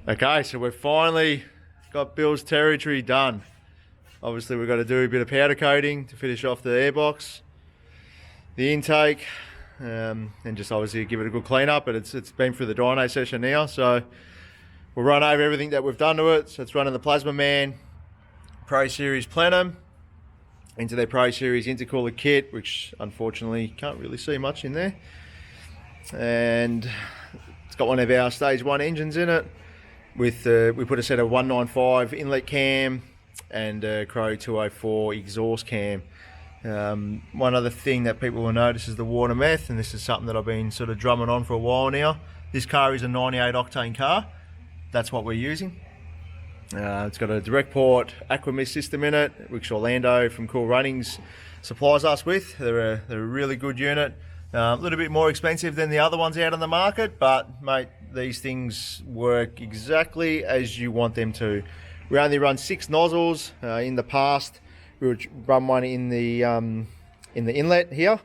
Okay, so we've finally got Bill's territory done. Obviously we've got to do a bit of powder coating to finish off the airbox, the intake, and just obviously give it a good clean up, but it's been through the dyno session now, so we'll run over everything that we've done to it. So it's running the Plasma Man Pro Series Plenum into their Pro Series intercooler kit, which unfortunately can't really see much in there, and it's got one of our stage 1 engines in it with we put a set of 195 inlet cam and a Crow 204 exhaust cam. One other thing that people will notice is the water meth, and this is something that I've been sort of drumming on for a while now. This car is a 98 octane car. That's what we're using. It's got a direct port Aquamist system in it, which Orlando from Cool Runnings supplies us with. They're a really good unit. A little bit more expensive than the other ones out on the market, but mate, these things work exactly as you want them to. We only run 6 nozzles. In the past, we would run one in the inlet here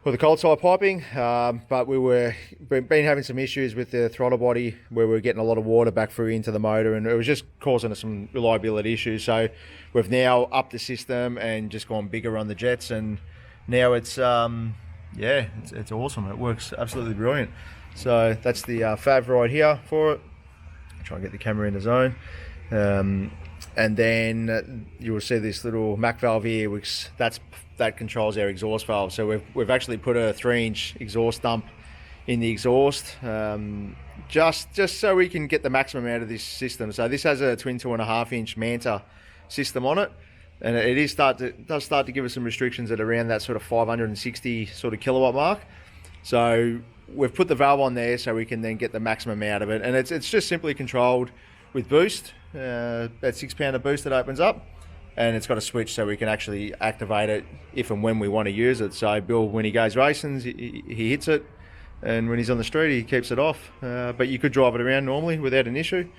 for the cold side piping, but been having some issues with the throttle body where we were getting a lot of water back through into the motor, and it was just causing us some reliability issues. So we've now upped the system and just gone bigger on the jets, and now it's yeah, it's awesome. It works absolutely brilliant. So that's the FAV right here for it. Try and get the camera in the zone. And then you will see this little Mac valve here, which that controls our exhaust valve. So we've actually put a 3-inch exhaust dump in the exhaust, just so we can get the maximum out of this system. So this has a twin 2.5-inch Manta system on it, and it does start to give us some restrictions at around that sort of 560 sort of kilowatt mark. So we've put the valve on there so we can then get the maximum out of it, and it's just simply controlled with boost, that 6 pounder boost that opens up, and it's got a switch so we can actually activate it if and when we want to use it. So Bill, when he goes racing, he hits it, and when he's on the street he keeps it off, but you could drive it around normally without an issue.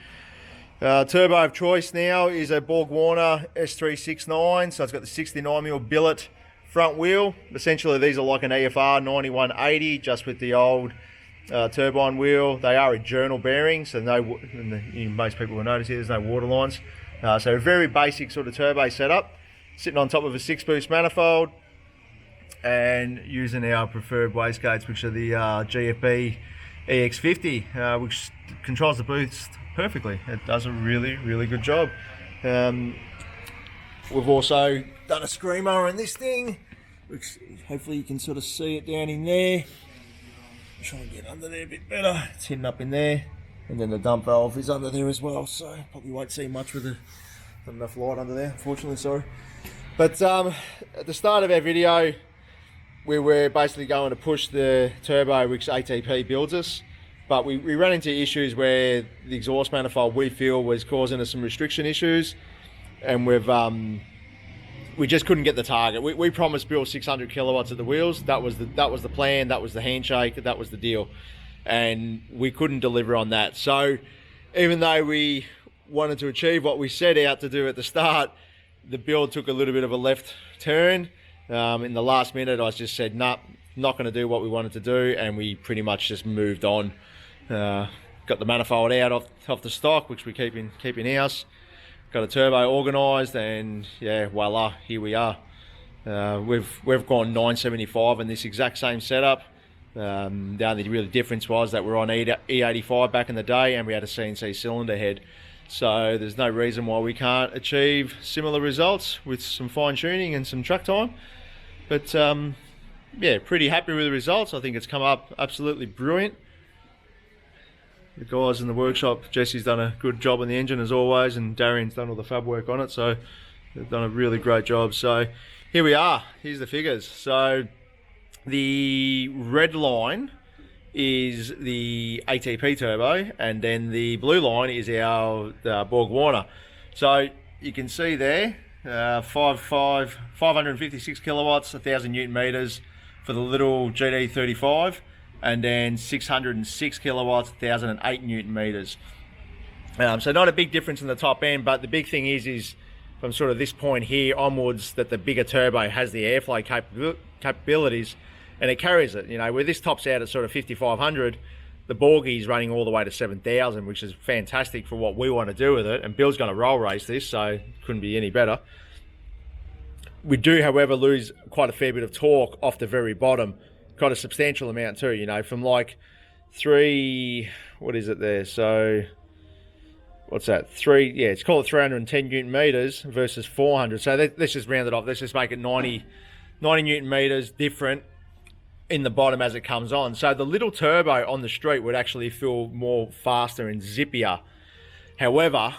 Turbo of choice now is a Borg Warner S369, so it's got the 69mm billet front wheel. Essentially these are like an EFR 9180, just with the old turbine wheel. They are a journal bearing, so most people will notice here there's no water lines. So a very basic sort of turbo setup, sitting on top of a 6-boost manifold, and using our preferred wastegates, which are the GFB EX50, which controls the boost perfectly. It does a really good job. We've also done a screamer in this thing, which hopefully you can sort of see it down in there. Try and get under there a bit better. It's hidden up in there, and then the dump valve is under there as well, so probably won't see much with not enough light under there, unfortunately, sorry. But at the start of our video, we were basically going to push the turbo which ATP builds us, but we ran into issues where the exhaust manifold, we feel, was causing us some restriction issues, and we just couldn't get the target. We promised Bill 600 kilowatts at the wheels. That was the plan, that was the handshake, that was the deal, and we couldn't deliver on that. So even though we wanted to achieve what we set out to do at the start, the build took a little bit of a left turn. In the last minute I just said, nah, not going to do what we wanted to do, and we pretty much just moved on. Got the manifold out off the stock, which we keep in house. Got a turbo organised, and yeah, voila, here we are. We've gone 975 in this exact same setup. The only really difference was that we're on E85 back in the day, and we had a CNC cylinder head. So there's no reason why we can't achieve similar results with some fine tuning and some track time. But yeah, pretty happy with the results. I think it's come up absolutely brilliant. The guys in the workshop, Jesse's done a good job on the engine as always, and Darian's done all the fab work on it, so they've done a really great job. So here we are, here's the figures. So the red line is the ATP turbo, and then the blue line is our Borg Warner. So you can see there, 556 kilowatts, 1,000 Newton meters for the little GD35, and then 606 kilowatts, 1,008 Newton meters. So not a big difference in the top end, but the big thing is from sort of this point here onwards that the bigger turbo has the airflow capabilities, and it carries it. You know, where this tops out at sort of 5,500, the Borgie's running all the way to 7,000, which is fantastic for what we want to do with it. And Bill's going to roll race this, so couldn't be any better. We do, however, lose quite a fair bit of torque off the very bottom. Quite a substantial amount too, you know, from like what is it there? So, what's that? It's called 310 Newton meters versus 400. So let's just round it off. Let's just make it 90 Newton meters different in the bottom as it comes on. So the little turbo on the street would actually feel more faster and zippier. However,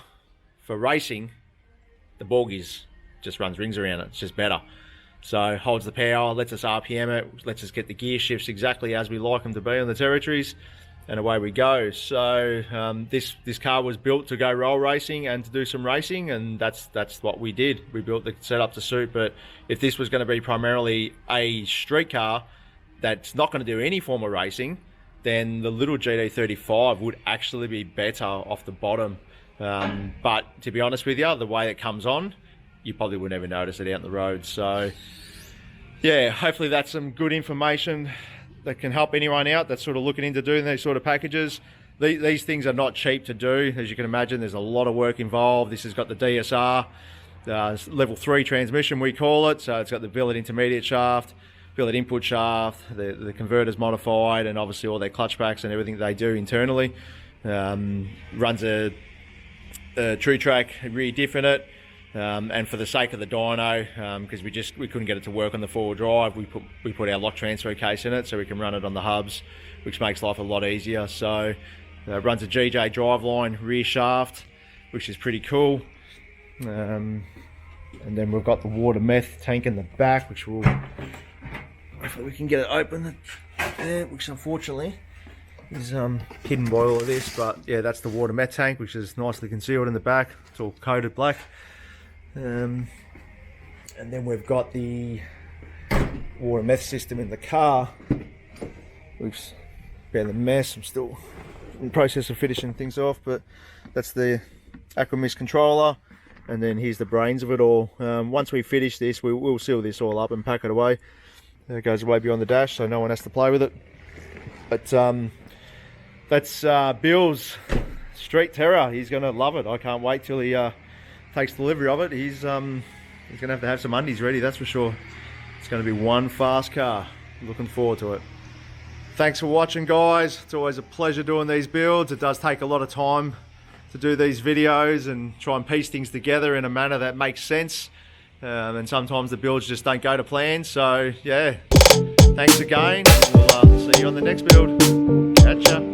for racing, the Borgies just runs rings around it. It's just better. So holds the power, lets us RPM it, lets us get the gear shifts exactly as we like them to be on the territories, and away we go. So this car was built to go roll racing and to do some racing, and that's what we did. We built the setup to suit. But if this was going to be primarily a street car that's not going to do any form of racing, then the little GT35 would actually be better off the bottom. But to be honest with you, the way it comes on, you probably would never notice it out in the road. So yeah, hopefully that's some good information that can help anyone out that's sort of looking into doing these sort of packages. These things are not cheap to do. As you can imagine, there's a lot of work involved. This has got the DSR, level 3 transmission we call it. So it's got the billet intermediate shaft, billet input shaft, the converter's modified, and obviously all their clutch packs and everything they do internally. Runs a true track rear diff in it. And for the sake of the dyno, because we couldn't get it to work on the four-wheel drive, we put our lock transfer case in it so we can run it on the hubs, which makes life a lot easier. So it runs a GJ driveline rear shaft, which is pretty cool. And then we've got the water meth tank in the back, which hopefully we can get it open there, which unfortunately is hidden by all of this. But yeah, that's the water meth tank, which is nicely concealed in the back. It's all coated black. And then we've got the water meth system in the car, which been a mess. I'm still in the process of finishing things off, but that's the Aquamist controller, and then here's the brains of it all. Once we finish this, we'll seal this all up and pack it away. It goes away beyond the dash, so no one has to play with it. But that's Bill's Street Terror. He's going to love it. I can't wait till he takes delivery of it. He's going to have some undies ready, that's for sure. It's going to be one fast car. Looking forward to it. Thanks for watching, guys. It's always a pleasure doing these builds. It does take a lot of time to do these videos and try and piece things together in a manner that makes sense. And sometimes the builds just don't go to plan. So yeah, thanks again. We'll see you on the next build. Catch ya.